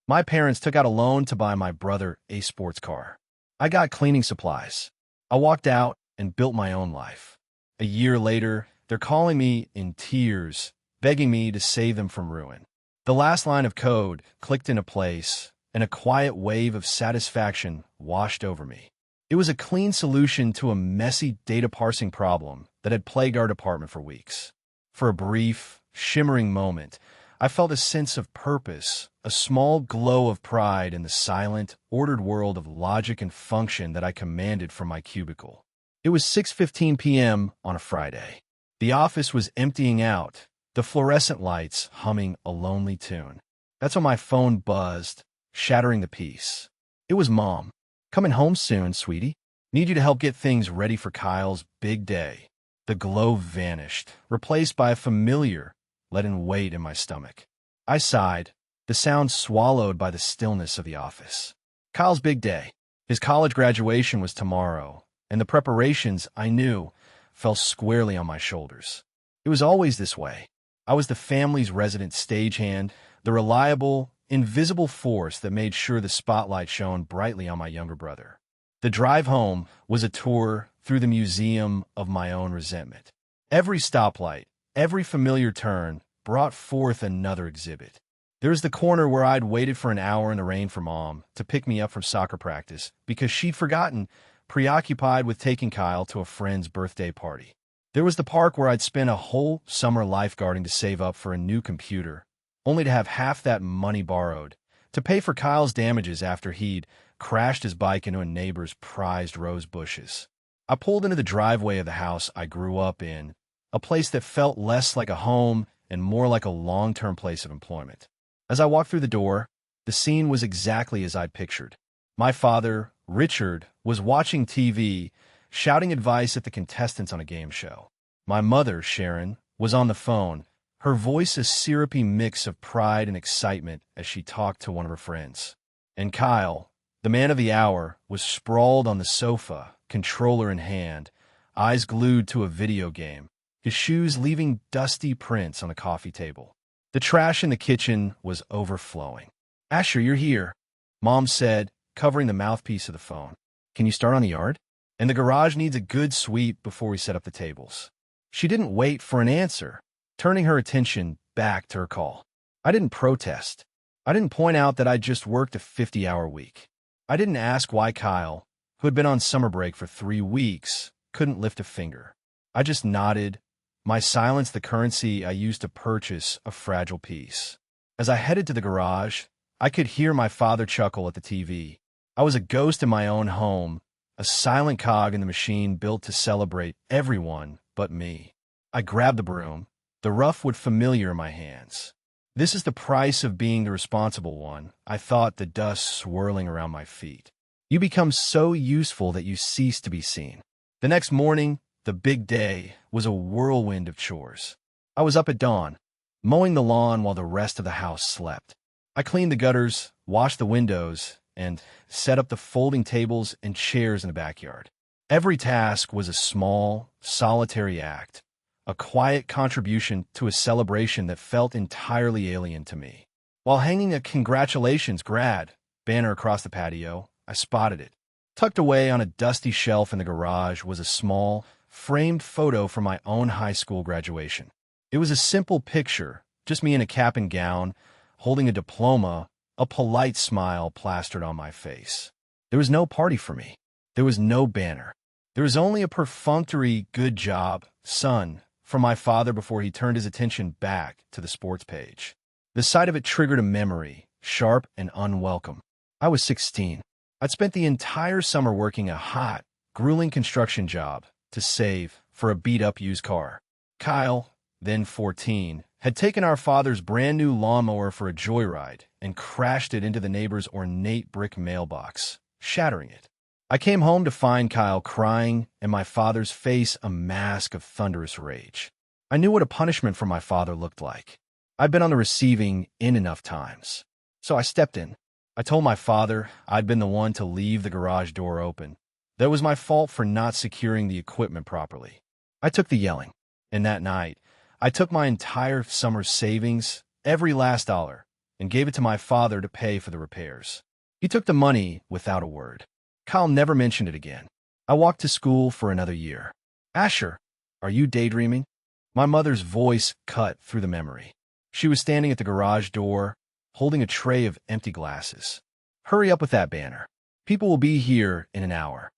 My parents took out a loan to buy my brother a sports car. I got cleaning supplies. I walked out and built my own life. A year later, they're calling me in tears, begging me to save them from ruin. The last line of code clicked into place, and a quiet wave of satisfaction washed over me. It was a clean solution to a messy data parsing problem that had plagued our department for weeks. For a brief, shimmering moment, I felt a sense of purpose, a small glow of pride in the silent, ordered world of logic and function that I commanded from my cubicle. It was 6:15 p.m. on a Friday. The office was emptying out, the fluorescent lights humming a lonely tune. That's when my phone buzzed, shattering the peace. It was Mom. "Coming home soon, sweetie. Need you to help get things ready for Kyle's big day." The glow vanished, replaced by a familiar, leaden weight in my stomach. I sighed, the sound swallowed by the stillness of the office. Kyle's big day. His college graduation was tomorrow, and the preparations, I knew, fell squarely on my shoulders. It was always this way. I was the family's resident stagehand, the reliable, invisible force that made sure the spotlight shone brightly on my younger brother. The drive home was a tour through the museum of my own resentment. Every stoplight, every familiar turn brought forth another exhibit. There was the corner where I'd waited for an hour in the rain for Mom to pick me up from soccer practice because she'd forgotten, preoccupied with taking Kyle to a friend's birthday party. There was the park where I'd spent a whole summer lifeguarding to save up for a new computer, only to have half that money borrowed to pay for Kyle's damages after he'd crashed his bike into a neighbor's prized rose bushes. I pulled into the driveway of the house I grew up in, a place that felt less like a home and more like a long-term place of employment. As I walked through the door, the scene was exactly as I'd pictured. My father, Richard, was watching TV, shouting advice at the contestants on a game show. My mother, Sharon, was on the phone, her voice a syrupy mix of pride and excitement as she talked to one of her friends. And Kyle, the man of the hour, was sprawled on the sofa, controller in hand, eyes glued to a video game, his shoes leaving dusty prints on the coffee table. The trash in the kitchen was overflowing. "Asher, you're here," Mom said, covering the mouthpiece of the phone. "Can you start on the yard? And the garage needs a good sweep before we set up the tables." She didn't wait for an answer, turning her attention back to her call. I didn't protest. I didn't point out that I'd just worked a 50-hour week. I didn't ask why Kyle, who had been on summer break for 3 weeks, couldn't lift a finger. I just nodded, my silence the currency I used to purchase a fragile peace. As I headed to the garage, I could hear my father chuckle at the TV. I was a ghost in my own home, a silent cog in the machine built to celebrate everyone but me. I grabbed the broom, the rough wood familiar in my hands. This is the price of being the responsible one, I thought, the dust swirling around my feet. You become so useful that you cease to be seen. The next morning, the big day, was a whirlwind of chores. I was up at dawn, mowing the lawn while the rest of the house slept. I cleaned the gutters, washed the windows, and set up the folding tables and chairs in the backyard. Every task was a small, solitary act, a quiet contribution to a celebration that felt entirely alien to me. While hanging a "Congratulations, grad" banner across the patio, I spotted it. Tucked away on a dusty shelf in the garage was a small, framed photo from my own high school graduation. It was a simple picture, just me in a cap and gown, holding a diploma, a polite smile plastered on my face. There was no party for me. There was no banner. There was only a perfunctory "good job, son," from my father before he turned his attention back to the sports page. The sight of it triggered a memory, sharp and unwelcome. I was 16. I'd spent the entire summer working a hot, grueling construction job to save for a beat-up used car. Kyle, then 14, had taken our father's brand-new lawnmower for a joyride and crashed it into the neighbor's ornate brick mailbox, shattering it. I came home to find Kyle crying and my father's face a mask of thunderous rage. I knew what a punishment from my father looked like. I'd been on the receiving end enough times. So I stepped in. I told my father I'd been the one to leave the garage door open. That it was my fault for not securing the equipment properly. I took the yelling, and that night, I took my entire summer's savings, every last dollar, and gave it to my father to pay for the repairs. He took the money without a word. Kyle never mentioned it again. I walked to school for another year. Asher, are you daydreaming? My mother's voice cut through the memory. She was standing at the garage door, holding a tray of empty glasses. Hurry up with that banner. People will be here in an hour.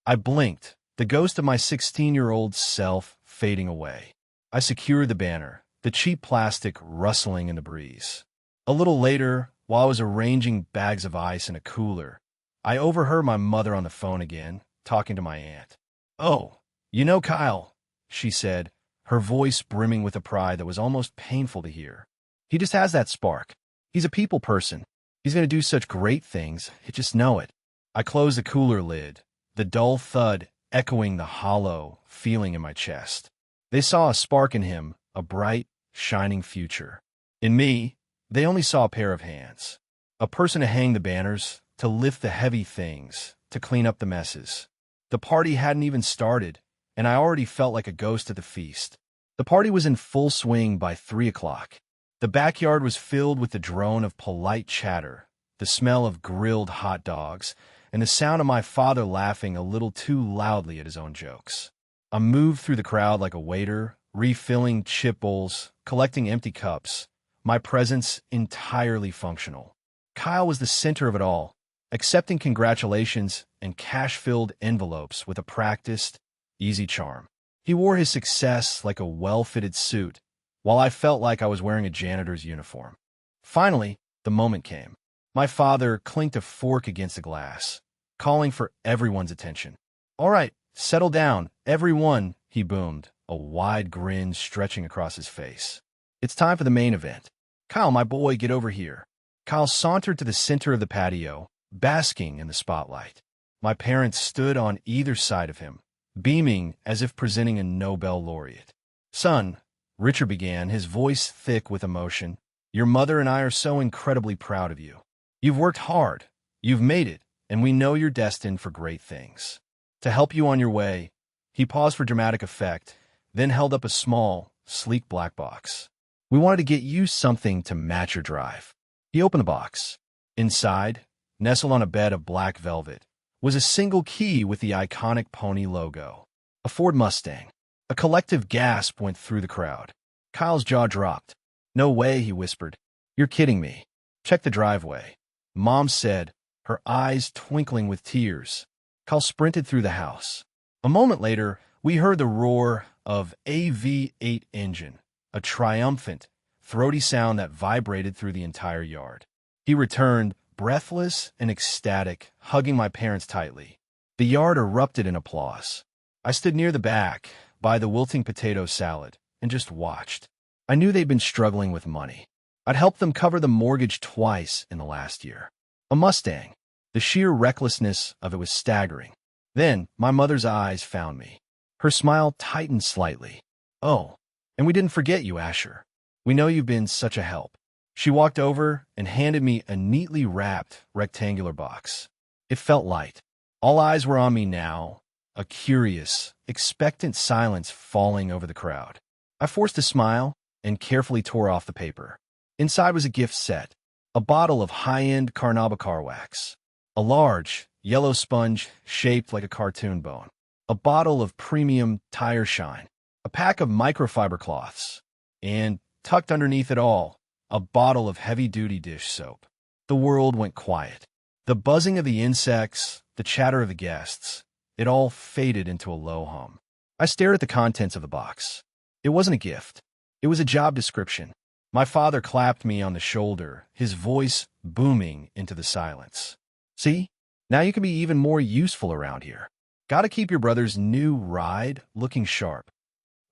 I blinked, the ghost of my 16-year-old self fading away. I secured the banner, the cheap plastic rustling in the breeze. A little later, while I was arranging bags of ice in a cooler, I overheard my mother on the phone again, talking to my aunt. "Oh, you know Kyle," she said, her voice brimming with a pride that was almost painful to hear. "He just has that spark. He's a people person. He's going to do such great things. You just know it." I closed the cooler lid, the dull thud echoing the hollow feeling in my chest. They saw a spark in him, a bright, shining future. In me, they only saw a pair of hands. A person to hang the banners, to lift the heavy things, to clean up the messes. The party hadn't even started, and I already felt like a ghost at the feast. The party was in full swing by 3 o'clock. The backyard was filled with the drone of polite chatter, the smell of grilled hot dogs, and the sound of my father laughing a little too loudly at his own jokes. I moved through the crowd like a waiter, refilling chip bowls, collecting empty cups, my presence entirely functional. Kyle was the center of it all, accepting congratulations and cash-filled envelopes with a practiced, easy charm. He wore his success like a well-fitted suit, while I felt like I was wearing a janitor's uniform. Finally, the moment came. My father clinked a fork against the glass, calling for everyone's attention. "All right, settle down, everyone," he boomed, a wide grin stretching across his face. "It's time for the main event. Kyle, my boy, get over here." Kyle sauntered to the center of the patio, basking in the spotlight. My parents stood on either side of him, beaming as if presenting a Nobel laureate. "Son," Richard began, his voice thick with emotion, "your mother and I are so incredibly proud of you. You've worked hard, you've made it, and we know you're destined for great things. To help you on your way," he paused for dramatic effect, then held up a small, sleek black box. "We wanted to get you something to match your drive." He opened the box. Inside, nestled on a bed of black velvet, was a single key with the iconic pony logo. A Ford Mustang. A collective gasp went through the crowd. Kyle's jaw dropped. "No way," he whispered. "You're kidding me. Check the driveway." Mom said, her eyes twinkling with tears. Kyle sprinted through the house. A moment later, we heard the roar of a V8 engine, a triumphant, throaty sound that vibrated through the entire yard. He returned, breathless and ecstatic, hugging my parents tightly. The yard erupted in applause. I stood near the back, by the wilting potato salad, and just watched. I knew they'd been struggling with money. I'd helped them cover the mortgage twice in the last year. A Mustang. The sheer recklessness of it was staggering. Then, my mother's eyes found me. Her smile tightened slightly. "Oh, and we didn't forget you, Asher. We know you've been such a help." She walked over and handed me a neatly wrapped rectangular box. It felt light. All eyes were on me now, a curious, expectant silence falling over the crowd. I forced a smile and carefully tore off the paper. Inside was a gift set, a bottle of high-end Carnauba car wax, a large, yellow sponge shaped like a cartoon bone, a bottle of premium tire shine, a pack of microfiber cloths, and, tucked underneath it all, a bottle of heavy-duty dish soap. The world went quiet. The buzzing of the insects, the chatter of the guests, it all faded into a low hum. I stared at the contents of the box. It wasn't a gift. It was a job description. My father clapped me on the shoulder, his voice booming into the silence. "See? Now you can be even more useful around here. Gotta keep your brother's new ride looking sharp."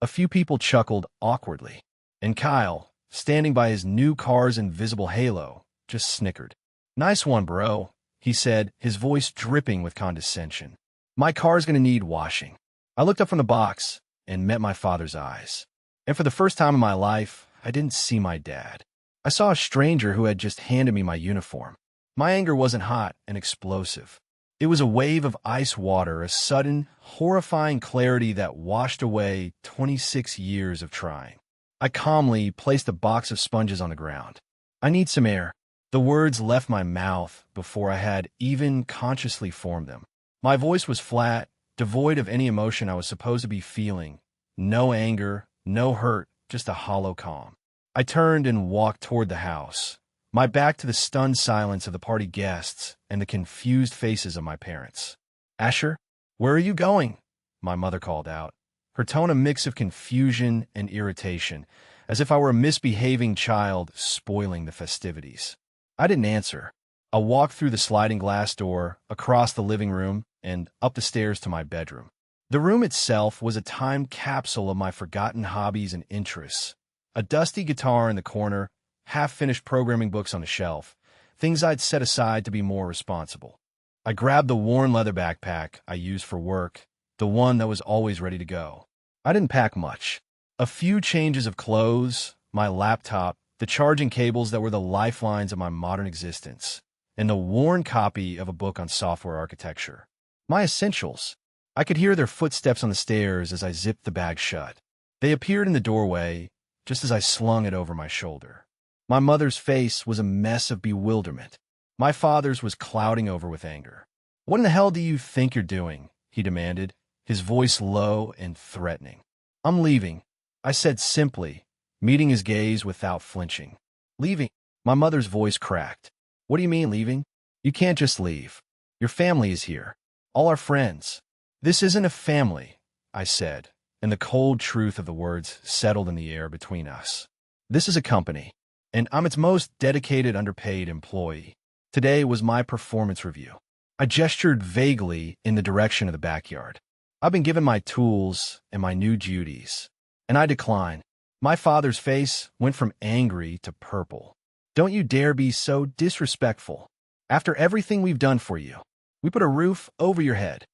A few people chuckled awkwardly, and Kyle, standing by his new car's invisible halo, just snickered. "Nice one, bro," he said, his voice dripping with condescension. "My car's gonna need washing." I looked up from the box and met my father's eyes. And for the first time in my life, I didn't see my dad. I saw a stranger who had just handed me my uniform. My anger wasn't hot and explosive. It was a wave of ice water, a sudden, horrifying clarity that washed away 26 years of trying. I calmly placed a box of sponges on the ground. I need some air. The words left my mouth before I had even consciously formed them. My voice was flat, devoid of any emotion I was supposed to be feeling. No anger, no hurt, just a hollow calm. I turned and walked toward the house, my back to the stunned silence of the party guests and the confused faces of my parents. Asher, where are you going? My mother called out, her tone a mix of confusion and irritation, as if I were a misbehaving child spoiling the festivities. I didn't answer. I walked through the sliding glass door, across the living room, and up the stairs to my bedroom. The room itself was a time capsule of my forgotten hobbies and interests. A dusty guitar in the corner, half-finished programming books on the shelf, things I'd set aside to be more responsible. I grabbed the worn leather backpack I used for work, the one that was always ready to go. I didn't pack much. A few changes of clothes, my laptop, the charging cables that were the lifelines of my modern existence, and the worn copy of a book on software architecture. My essentials. I could hear their footsteps on the stairs as I zipped the bag shut. They appeared in the doorway, just as I slung it over my shoulder. My mother's face was a mess of bewilderment. My father's was clouding over with anger. "What in the hell do you think you're doing?" he demanded, his voice low and threatening. "I'm leaving," I said simply, meeting his gaze without flinching. "Leaving?" My mother's voice cracked. "What do you mean, leaving? You can't just leave. Your family is here. All our friends." "This isn't a family," I said, and the cold truth of the words settled in the air between us. "This is a company, and I'm its most dedicated, underpaid employee. Today was my performance review." I gestured vaguely in the direction of the backyard. "I've been given my tools and my new duties, and I decline." My father's face went from angry to purple. "Don't you dare be so disrespectful. After everything we've done for you, we put a roof over your head.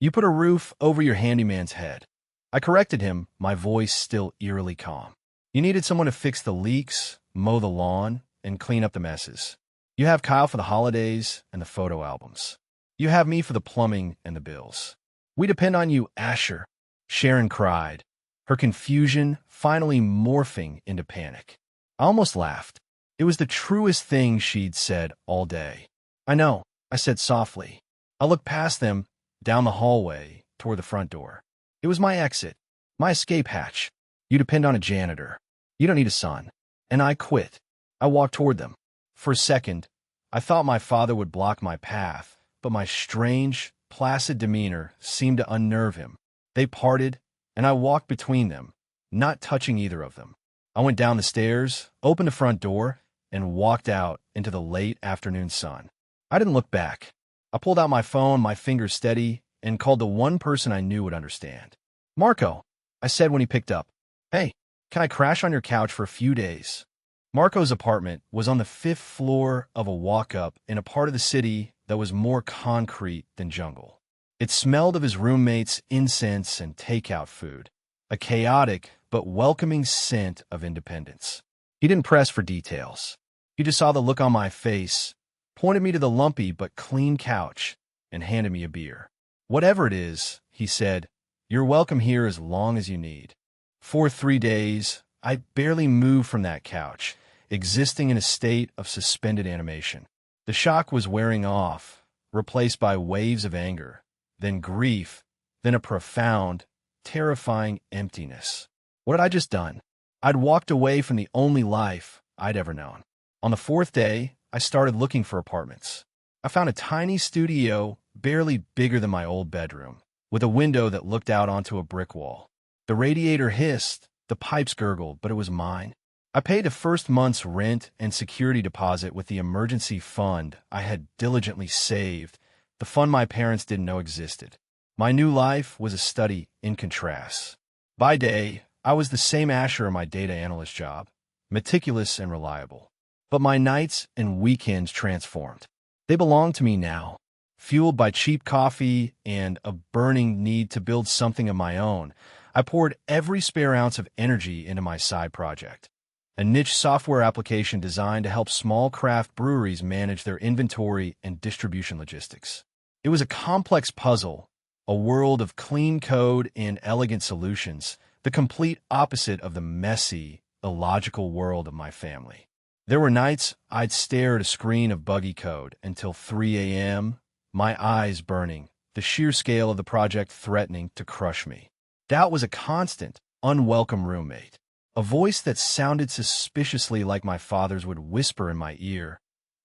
You put a roof over your handyman's head." I corrected him, my voice still eerily calm. "You needed someone to fix the leaks, mow the lawn, and clean up the messes. You have Kyle for the holidays and the photo albums. You have me for the plumbing and the bills. We depend on you, Asher," Sharon cried, her confusion finally morphing into panic. I almost laughed. It was the truest thing she'd said all day. "I know," I said softly. I looked past them, down the hallway, toward the front door. It was my exit, my escape hatch. "You depend on a janitor. You don't need a son." And I quit. I walked toward them. For a second, I thought my father would block my path, but my strange, placid demeanor seemed to unnerve him. They parted, and I walked between them, not touching either of them. I went down the stairs, opened the front door, and walked out into the late afternoon sun. I didn't look back. I pulled out my phone, my fingers steady, and called the one person I knew would understand. "Marco," I said when he picked up. "Hey, can I crash on your couch for a few days?" Marco's apartment was on the 5th floor of a walk-up in a part of the city that was more concrete than jungle. It smelled of his roommates' incense and takeout food, a chaotic but welcoming scent of independence. He didn't press for details. He just saw the look on my face, pointed me to the lumpy but clean couch, and handed me a beer. "Whatever it is," he said, "you're welcome here as long as you need." For 3 days, I barely moved from that couch, existing in a state of suspended animation. The shock was wearing off, replaced by waves of anger, then grief, then a profound, terrifying emptiness. What had I just done? I'd walked away from the only life I'd ever known. On the 4th day, I started looking for apartments. I found a tiny studio, barely bigger than my old bedroom, with a window that looked out onto a brick wall. The radiator hissed, the pipes gurgled, but it was mine. I paid the first month's rent and security deposit with the emergency fund I had diligently saved, the fund my parents didn't know existed. My new life was a study in contrasts. By day, I was the same Asher in my data analyst job, meticulous and reliable. But my nights and weekends transformed. They belonged to me now, fueled by cheap coffee and a burning need to build something of my own. I poured every spare ounce of energy into my side project, a niche software application designed to help small craft breweries manage their inventory and distribution logistics. It was a complex puzzle, a world of clean code and elegant solutions, the complete opposite of the messy, illogical world of my family. There were nights I'd stare at a screen of buggy code until 3 a.m., my eyes burning, the sheer scale of the project threatening to crush me. Doubt was a constant, unwelcome roommate. A voice that sounded suspiciously like my father's would whisper in my ear,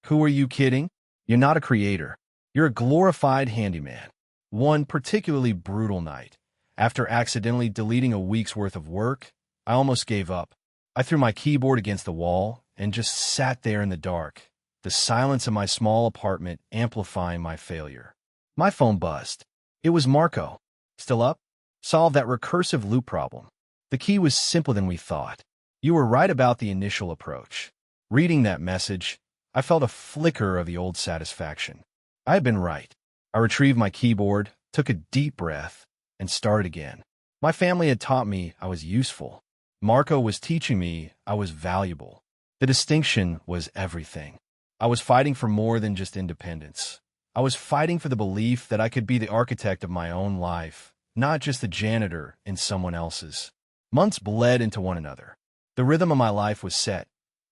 "Who are you kidding? You're not a creator. You're a glorified handyman." One particularly brutal night, after accidentally deleting a week's worth of work, I almost gave up. I threw my keyboard against the wall and just sat there in the dark, the silence of my small apartment amplifying my failure. My phone buzzed. It was Marco. "Still up? Solve that recursive loop problem." The key was simpler than we thought. You were right about the initial approach. Reading that message, I felt a flicker of the old satisfaction. I had been right. I retrieved my keyboard, took a deep breath, and started again. My family had taught me I was useful. Marco was teaching me I was valuable. The distinction was everything. I was fighting for more than just independence. I was fighting for the belief that I could be the architect of my own life, not just the janitor in someone else's. Months bled into one another. The rhythm of my life was set.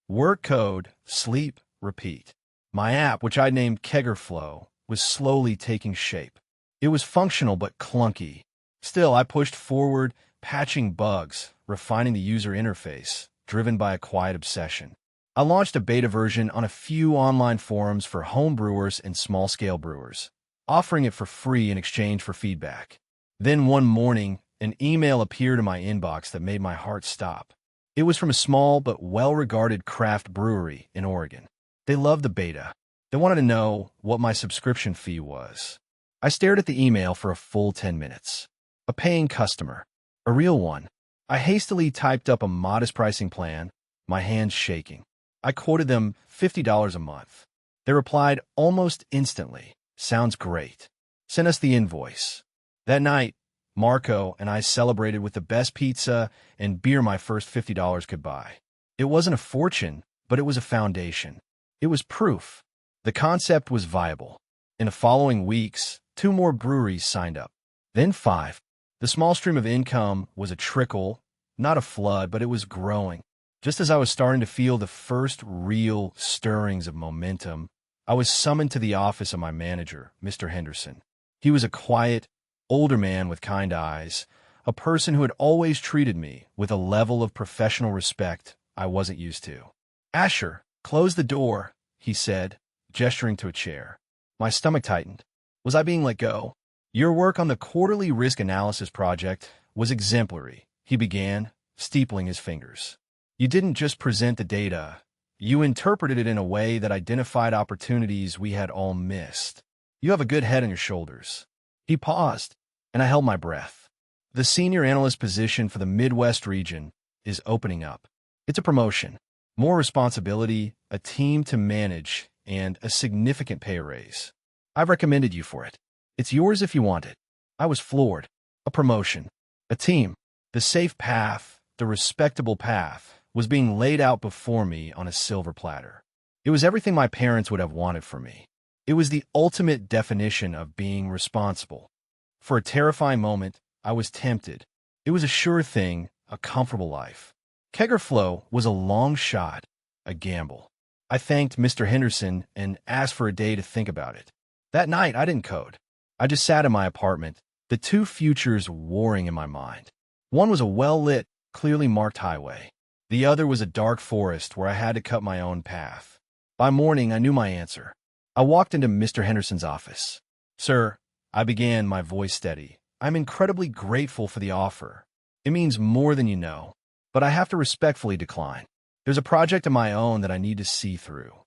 Work, code, sleep, repeat. My app, which I named Keggerflow, was slowly taking shape. It was functional but clunky. Still, I pushed forward, patching bugs, refining the user interface, driven by a quiet obsession. I launched a beta version on a few online forums for home brewers and small-scale brewers, offering it for free in exchange for feedback. Then one morning, an email appeared in my inbox that made my heart stop. It was from a small but well-regarded craft brewery in Oregon. They loved the beta. They wanted to know what my subscription fee was. I stared at the email for a full 10 minutes. A paying customer. A real one. I hastily typed up a modest pricing plan, my hands shaking. I quoted them $50 a month. They replied almost instantly, "Sounds great. Send us the invoice." That night, Marco and I celebrated with the best pizza and beer my first $50 could buy. It wasn't a fortune, but it was a foundation. It was proof. The concept was viable. In the following weeks, 2 more breweries signed up. Then 5. The small stream of income was a trickle, not a flood, but it was growing. Just as I was starting to feel the first real stirrings of momentum, I was summoned to the office of my manager, Mr. Henderson. He was a quiet, older man with kind eyes, a person who had always treated me with a level of professional respect I wasn't used to. "Asher, close the door," he said, gesturing to a chair. My stomach tightened. Was I being let go? "Your work on the quarterly risk analysis project was exemplary," he began, steepling his fingers. "You didn't just present the data. You interpreted it in a way that identified opportunities we had all missed. You have a good head on your shoulders." He paused, and I held my breath. The senior analyst position for the Midwest region is opening up. It's a promotion, more responsibility, a team to manage, and a significant pay raise. I've recommended you for it. It's yours if you want it. I was floored. A promotion, a team, the safe path, the respectable path, was being laid out before me on a silver platter. It was everything my parents would have wanted for me. It was the ultimate definition of being responsible. For a terrifying moment, I was tempted. It was a sure thing, a comfortable life. Keggerflow was a long shot, a gamble. I thanked Mr. Henderson and asked for a day to think about it. That night, I didn't code. I just sat in my apartment, the 2 futures warring in my mind. One was a well-lit, clearly marked highway. The other was a dark forest where I had to cut my own path. By morning, I knew my answer. I walked into Mr. Henderson's office. "Sir," I began, my voice steady, "I'm incredibly grateful for the offer. It means more than you know, but I have to respectfully decline. There's a project of my own that I need to see through."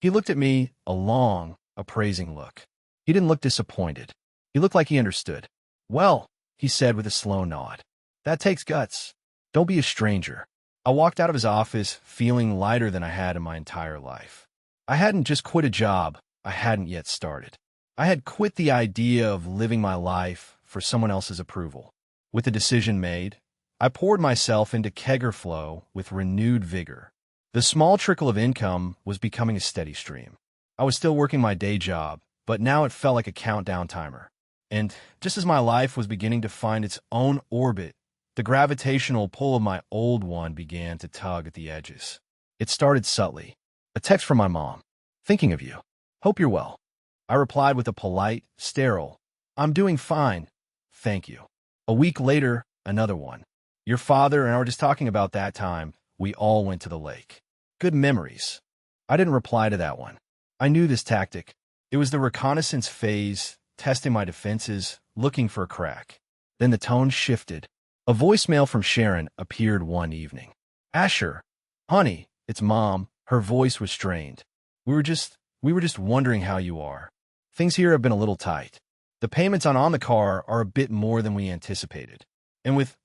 He looked at me, a long, appraising look. He didn't look disappointed. He looked like he understood. "Well," he said with a slow nod, "that takes guts. Don't be a stranger." I walked out of his office feeling lighter than I had in my entire life. I hadn't just quit a job I hadn't yet started. I had quit the idea of living my life for someone else's approval. With the decision made, I poured myself into Keggerflow with renewed vigor. The small trickle of income was becoming a steady stream. I was still working my day job, but now it felt like a countdown timer. And just as my life was beginning to find its own orbit, the gravitational pull of my old one began to tug at the edges. It started subtly. A text from my mom. Thinking of you. Hope you're well. I replied with a polite, sterile, I'm doing fine. Thank you. A week later, another one. Your father and I were just talking about that time we all went to the lake. Good memories. I didn't reply to that one. I knew this tactic. It was the reconnaissance phase, testing my defenses, looking for a crack. Then the tone shifted. A voicemail from Sharon appeared one evening. Asher, honey, it's Mom. Her voice was strained. We were just wondering how you are. Things here have been a little tight. The payments on the car are a bit more than we anticipated. And with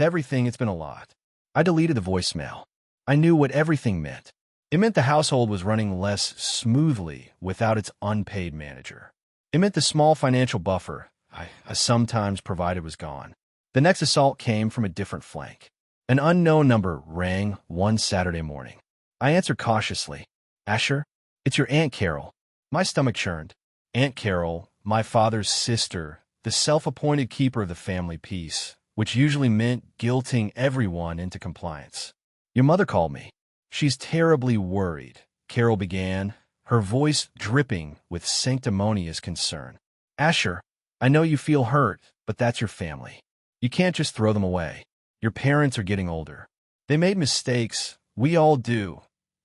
everything, it's been a lot. I deleted the voicemail. I knew what everything meant. It meant the household was running less smoothly without its unpaid manager. It meant the small financial buffer I sometimes provided was gone. The next assault came from a different flank. An unknown number rang one Saturday morning. I answered cautiously. Asher, it's your Aunt Carol. My stomach churned. Aunt Carol, my father's sister, the self-appointed keeper of the family peace, which usually meant guilting everyone into compliance. Your mother called me. She's terribly worried, Carol began, her voice dripping with sanctimonious concern. Asher, I know you feel hurt, but that's your family. You can't just throw them away. Your parents are getting older. They made mistakes. We all do.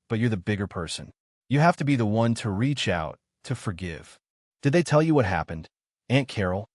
But you're the bigger person. You have to be the one to reach out, to forgive. Did they tell you what happened? Aunt Carol?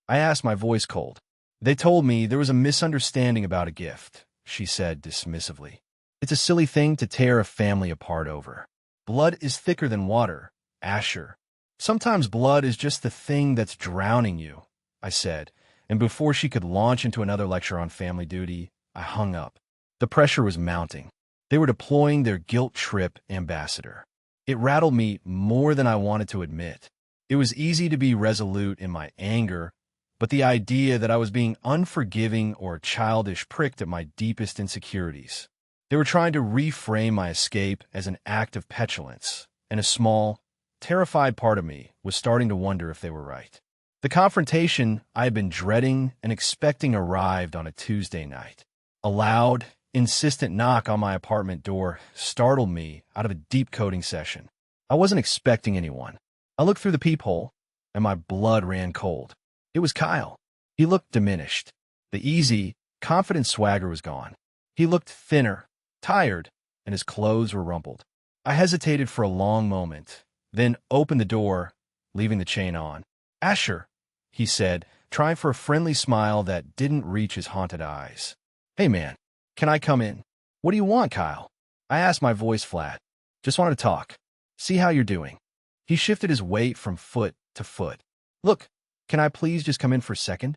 I asked, my voice cold. They told me there was a misunderstanding about a gift, she said dismissively. It's a silly thing to tear a family apart over. Blood is thicker than water, Asher. Sometimes blood is just the thing that's drowning you, I said, and before she could launch into another lecture on family duty, I hung up. The pressure was mounting. They were deploying their guilt trip ambassador. It rattled me more than I wanted to admit. It was easy to be resolute in my anger, but the idea that I was being unforgiving or childish pricked at my deepest insecurities. They were trying to reframe my escape as an act of petulance, and a small, terrified part of me was starting to wonder if they were right. The confrontation I had been dreading and expecting arrived on a Tuesday night. A loud, insistent knock on my apartment door startled me out of a deep coding session. I wasn't expecting anyone. I looked through the peephole, and my blood ran cold. It was Kyle. He looked diminished. The easy, confident swagger was gone. He looked thinner, tired, and his clothes were rumpled. I hesitated for a long moment, then opened the door, leaving the chain on. Asher, he said, trying for a friendly smile that didn't reach his haunted eyes. Hey, man, can I come in? What do you want, Kyle? I asked, my voice flat. Just wanted to talk. See how you're doing. He shifted his weight from foot to foot. Look, can I please just come in for a second?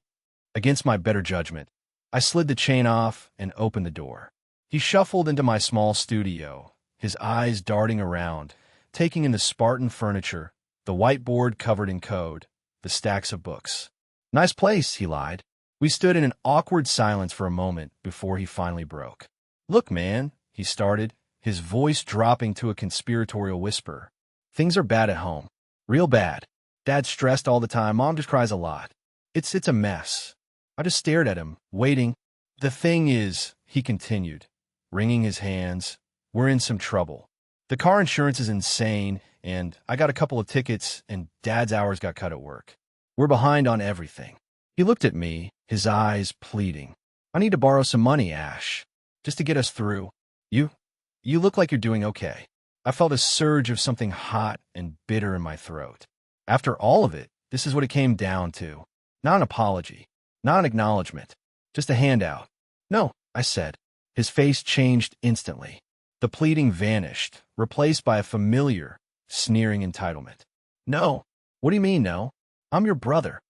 Against my better judgment, I slid the chain off and opened the door. He shuffled into my small studio, his eyes darting around, taking in the Spartan furniture, the whiteboard covered in code, the stacks of books. Nice place, he lied. We stood in an awkward silence for a moment before he finally broke. Look, man, he started, his voice dropping to a conspiratorial whisper. Things are bad at home. Real bad. Dad's stressed all the time. Mom just cries a lot. It's a mess. I just stared at him, waiting. The thing is, he continued, wringing his hands, we're in some trouble. The car insurance is insane, and I got a couple of tickets, and Dad's hours got cut at work. We're behind on everything. He looked at me, his eyes pleading. I need to borrow some money, Ash, just to get us through. You look like you're doing okay. I felt a surge of something hot and bitter in my throat. After all of it, this is what it came down to. Not an apology, not an acknowledgement, just a handout. No, I said. His face changed instantly. The pleading vanished, replaced by a familiar, sneering entitlement. No. What do you mean, no? I'm your brother.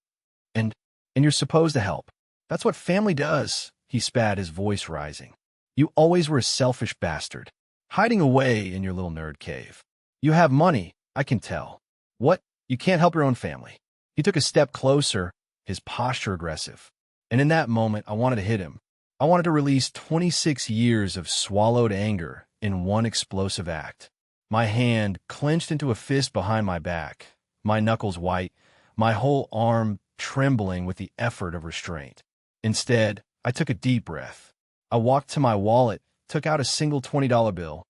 And you're supposed to help. That's what family does, he spat, his voice rising. You always were a selfish bastard, hiding away in your little nerd cave. You have money, I can tell. What? You can't help your own family. He took a step closer, his posture aggressive. And in that moment, I wanted to hit him. I wanted to release 26 years of swallowed anger in one explosive act. My hand clenched into a fist behind my back, my knuckles white, my whole arm trembling with the effort of restraint. Instead, I took a deep breath. I walked to my wallet, took out a single $20 bill,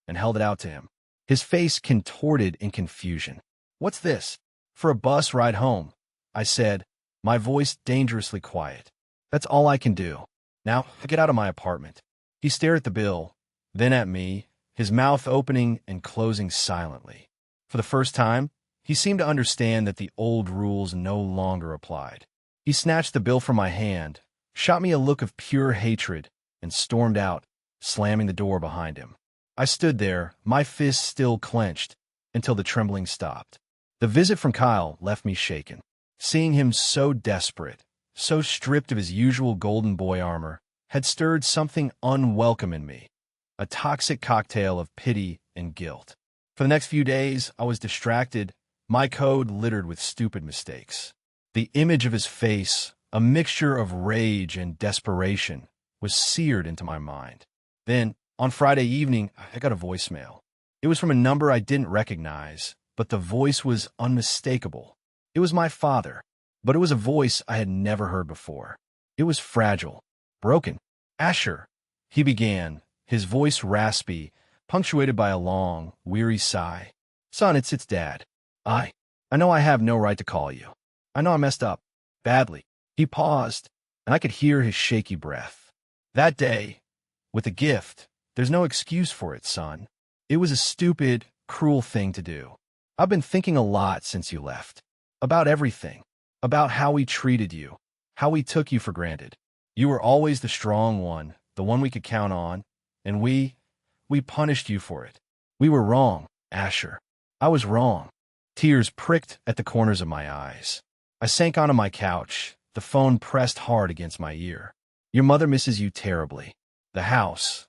and held it out to him. his face contorted in confusion. "What's this?" "For a bus ride home," I said, my voice dangerously quiet. "That's all I can do. Now, get out of my apartment." He stared at the bill, then at me, his mouth opening and closing silently. For the first time, he seemed to understand that the old rules no longer applied. He snatched the bill from my hand, shot me a look of pure hatred, and stormed out, slamming the door behind him. I stood there, my fists still clenched, until the trembling stopped. The visit from Kyle left me shaken. Seeing him so desperate, so stripped of his usual golden boy armor, had stirred something unwelcome in me, a toxic cocktail of pity and guilt. For the next few days, I was distracted, my code littered with stupid mistakes. The image of his face, a mixture of rage and desperation, was seared into my mind. Then, on Friday evening, I got a voicemail. It was from a number I didn't recognize, but the voice was unmistakable. It was my father, but it was a voice I had never heard before. It was fragile, broken. "Asher," he began, his voice raspy, punctuated by a long, weary sigh. "Son, it's Dad. I know I have no right to call you. I know I messed up. Badly." He paused, and I could hear his shaky breath. "That day, with a gift, there's no excuse for it, son. It was a stupid, cruel thing to do. I've been thinking a lot since you left. About everything. About how we treated you. How we took you for granted. You were always the strong one, the one we could count on, and we punished you for it. We were wrong, Asher. I was wrong." Tears pricked at the corners of my eyes. I sank onto my couch, the phone pressed hard against my ear. "Your mother misses you terribly. The house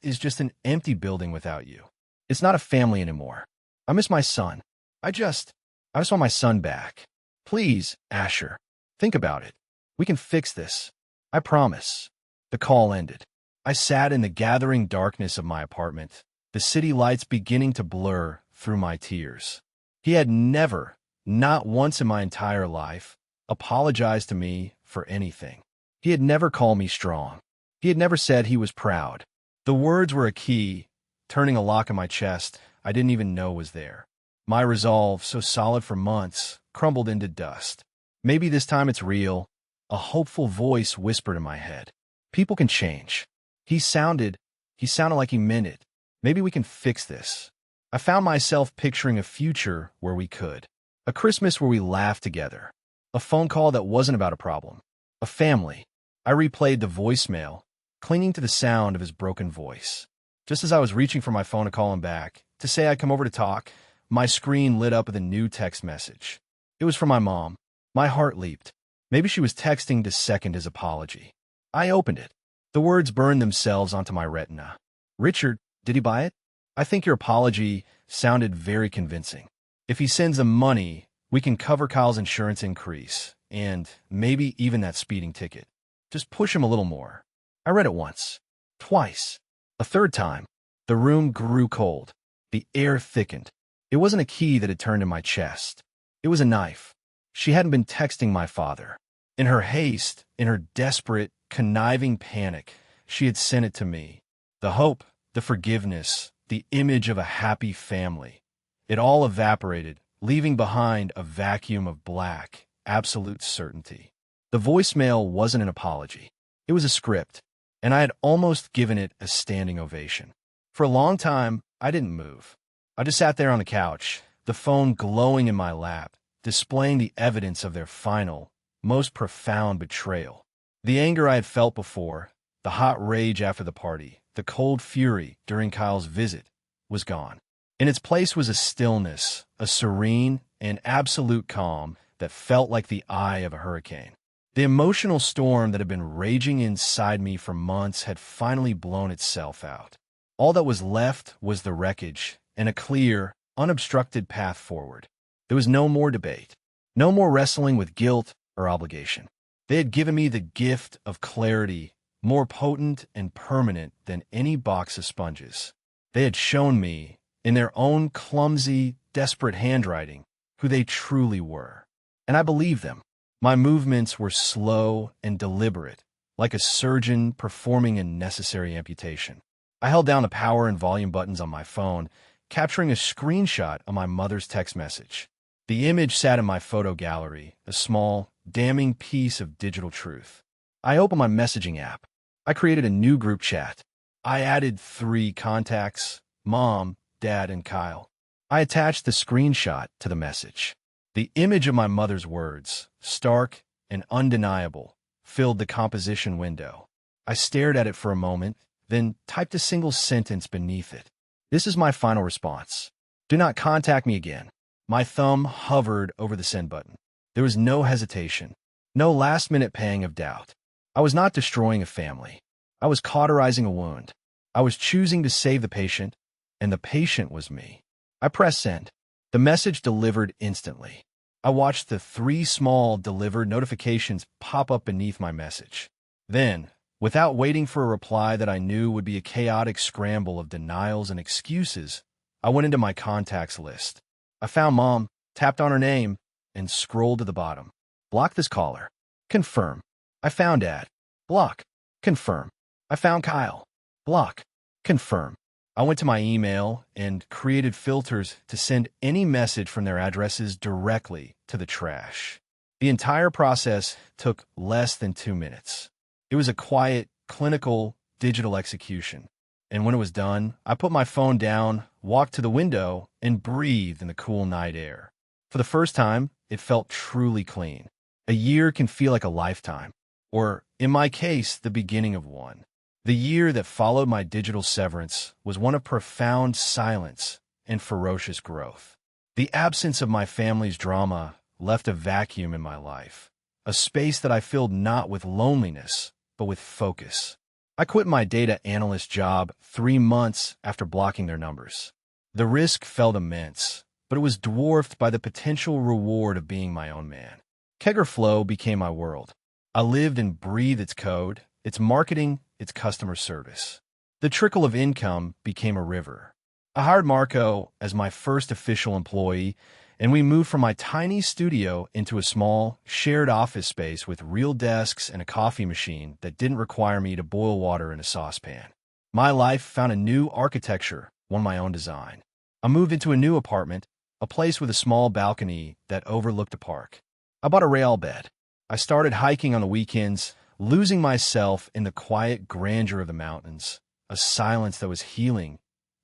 is just an empty building without you. It's not a family anymore. I miss my son. I just want my son back. Please, Asher, think about it. We can fix this. I promise." The call ended. I sat in the gathering darkness of my apartment, the city lights beginning to blur through my tears. He had never, not once in my entire life, apologized to me for anything. He had never called me strong. He had never said he was proud. The words were a key, turning a lock in my chest I didn't even know was there. My resolve, so solid for months, crumbled into dust. "Maybe this time it's real," a hopeful voice whispered in my head. "People can change." He sounded like he meant it. "Maybe we can fix this." I found myself picturing a future where we could. A Christmas where we laughed together. A phone call that wasn't about a problem. A family. I replayed the voicemail, clinging to the sound of his broken voice. Just as I was reaching for my phone to call him back, to say I'd come over to talk, my screen lit up with a new text message. It was from my mom. My heart leaped. Maybe she was texting to second his apology. I opened it. The words burned themselves onto my retina. "Richard, did he buy it? I think your apology sounded very convincing. If he sends the money, we can cover Kyle's insurance increase, and maybe even that speeding ticket. Just push him a little more." I read it once, twice, a third time. The room grew cold. The air thickened. It wasn't a key that had turned in my chest. It was a knife. She hadn't been texting my father. In her haste, in her desperate, conniving panic, she had sent it to me. The hope, the forgiveness, the image of a happy family. It all evaporated, leaving behind a vacuum of black, absolute certainty. The voicemail wasn't an apology. It was a script, and I had almost given it a standing ovation. For a long time, I didn't move. I just sat there on the couch, the phone glowing in my lap, displaying the evidence of their final, most profound betrayal. The anger I had felt before, the hot rage after the party, the cold fury during Kyle's visit, was gone. In its place was a stillness, a serene and absolute calm that felt like the eye of a hurricane. The emotional storm that had been raging inside me for months had finally blown itself out. All that was left was the wreckage and a clear, unobstructed path forward. There was no more debate, no more wrestling with guilt or obligation. They had given me the gift of clarity, more potent and permanent than any box of sponges. They had shown me, in their own clumsy, desperate handwriting, who they truly were. And I believed them. My movements were slow and deliberate, like a surgeon performing a necessary amputation. I held down the power and volume buttons on my phone, capturing a screenshot of my mother's text message. The image sat in my photo gallery, a small, damning piece of digital truth. I opened my messaging app. I created a new group chat. I added 3 contacts: Mom, Dad, and Kyle. I attached the screenshot to the message. The image of my mother's words, stark and undeniable, filled the composition window. I stared at it for a moment, then typed a single sentence beneath it. This is my final response. Do not contact me again. My thumb hovered over the send button. There was no hesitation, no last-minute pang of doubt. I was not destroying a family. I was cauterizing a wound. I was choosing to save the patient, and the patient was me. I pressed send. The message delivered instantly. I watched the 3 small delivered notifications pop up beneath my message. Then, without waiting for a reply that I knew would be a chaotic scramble of denials and excuses, I went into my contacts list. I found Mom, tapped on her name, and scrolled to the bottom. Block this caller. Confirm. I found Dad. Block. Confirm. I found Kyle. Block. Confirm. I went to my email and created filters to send any message from their addresses directly to the trash. The entire process took less than 2 minutes. It was a quiet, clinical, digital execution. And when it was done, I put my phone down, walked to the window, and breathed in the cool night air. For the first time, it felt truly clean. A year can feel like a lifetime, or, in my case, the beginning of one. The year that followed my digital severance was one of profound silence and ferocious growth. The absence of my family's drama left a vacuum in my life, a space that I filled not with loneliness, but with focus. I quit my data analyst job 3 months after blocking their numbers. The risk felt immense, but it was dwarfed by the potential reward of being my own man. Kegger became my world. I lived and breathed its code, its marketing, its customer service. The trickle of income became a river. I hired Marco as my first official employee, and we moved from my tiny studio into a small, shared office space with real desks and a coffee machine that didn't require me to boil water in a saucepan. My life found a new architecture, one of my own design. I moved into a new apartment, a place with a small balcony that overlooked a park. I bought a rail bed. I started hiking on the weekends, losing myself in the quiet grandeur of the mountains, a silence that was healing,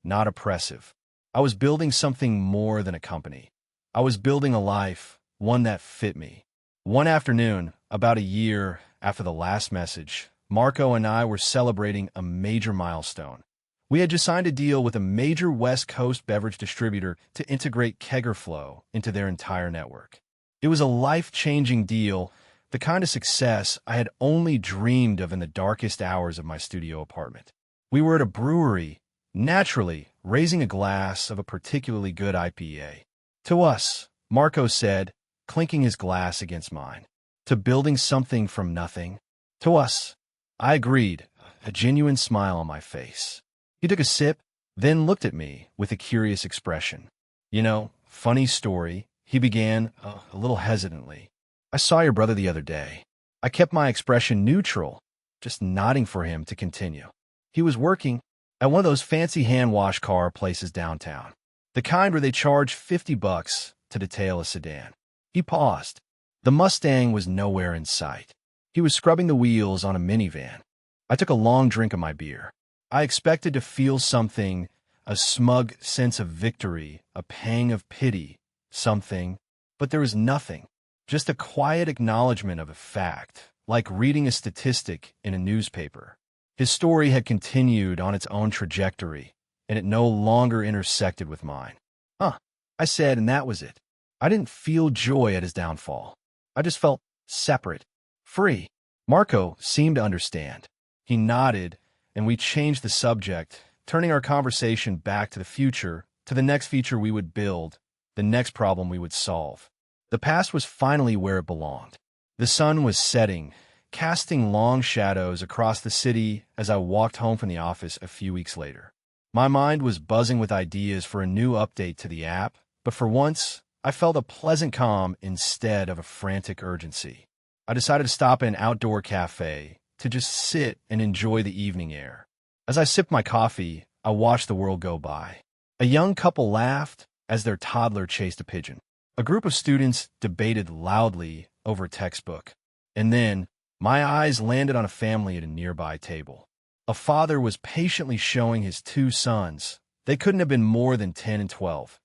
not oppressive. I was building something more than a company. I was building a life, one that fit me. One afternoon, about a year after the last message, Marco and I were celebrating a major milestone. We had just signed a deal with a major West Coast beverage distributor to integrate Kegger into their entire network. It was a life-changing deal, the kind of success I had only dreamed of in the darkest hours of my studio apartment. We were at a brewery, naturally raising a glass of a particularly good IPA. To us, Marco said, clinking his glass against mine. To building something from nothing. To us. I agreed, a genuine smile on my face. He took a sip, then looked at me with a curious expression. You know, funny story, he began, a little hesitantly. I saw your brother the other day. I kept my expression neutral, just nodding for him to continue. He was working at one of those fancy hand-wash car places downtown. The kind where they charge $50 to detail a sedan. He paused. The Mustang was nowhere in sight. He was scrubbing the wheels on a minivan. I took a long drink of my beer. I expected to feel something, a smug sense of victory, a pang of pity, something, but there was nothing. Just a quiet acknowledgement of a fact, like reading a statistic in a newspaper. His story had continued on its own trajectory, and it no longer intersected with mine. Huh, I said, and that was it. I didn't feel joy at his downfall. I just felt separate, free. Marco seemed to understand. He nodded, and we changed the subject, turning our conversation back to the future, to the next feature we would build, the next problem we would solve. The past was finally where it belonged. The sun was setting, casting long shadows across the city as I walked home from the office a few weeks later. My mind was buzzing with ideas for a new update to the app, but for once, I felt a pleasant calm instead of a frantic urgency. I decided to stop at an outdoor cafe to just sit and enjoy the evening air. As I sipped my coffee, I watched the world go by. A young couple laughed as their toddler chased a pigeon. A group of students debated loudly over a textbook. And then, my eyes landed on a family at a nearby table. A father was patiently showing his two sons, they couldn't have been more than 10 and 12,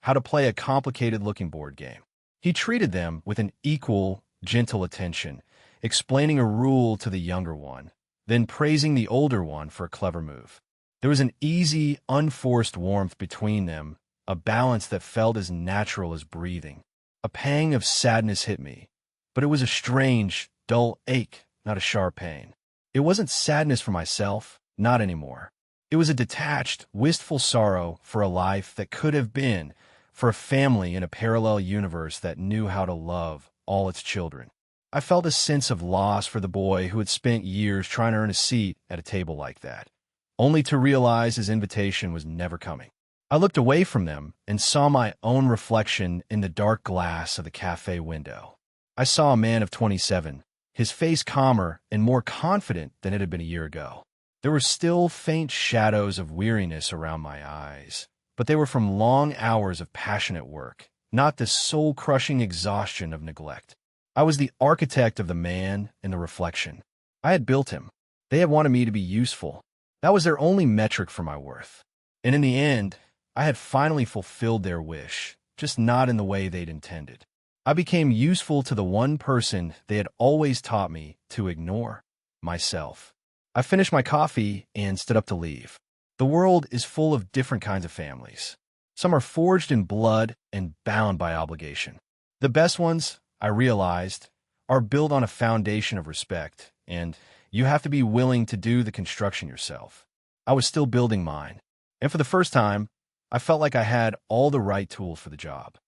how to play a complicated-looking board game. He treated them with an equal, gentle attention, explaining a rule to the younger one, then praising the older one for a clever move. There was an easy, unforced warmth between them, a balance that felt as natural as breathing. A pang of sadness hit me, but it was a strange, dull ache, not a sharp pain. It wasn't sadness for myself, not anymore. It was a detached, wistful sorrow for a life that could have been, for a family in a parallel universe that knew how to love all its children. I felt a sense of loss for the boy who had spent years trying to earn a seat at a table like that, only to realize his invitation was never coming. I looked away from them and saw my own reflection in the dark glass of the cafe window. I saw a man of 27, his face calmer and more confident than it had been a year ago. There were still faint shadows of weariness around my eyes, but they were from long hours of passionate work, not the soul-crushing exhaustion of neglect. I was the architect of the man in the reflection. I had built him. They had wanted me to be useful. That was their only metric for my worth. And in the end, I had finally fulfilled their wish, just not in the way they'd intended. I became useful to the one person they had always taught me to ignore, myself. I finished my coffee and stood up to leave. The world is full of different kinds of families. Some are forged in blood and bound by obligation. The best ones, I realized, are built on a foundation of respect, and you have to be willing to do the construction yourself. I was still building mine, and for the first time, I felt like I had all the right tools for the job.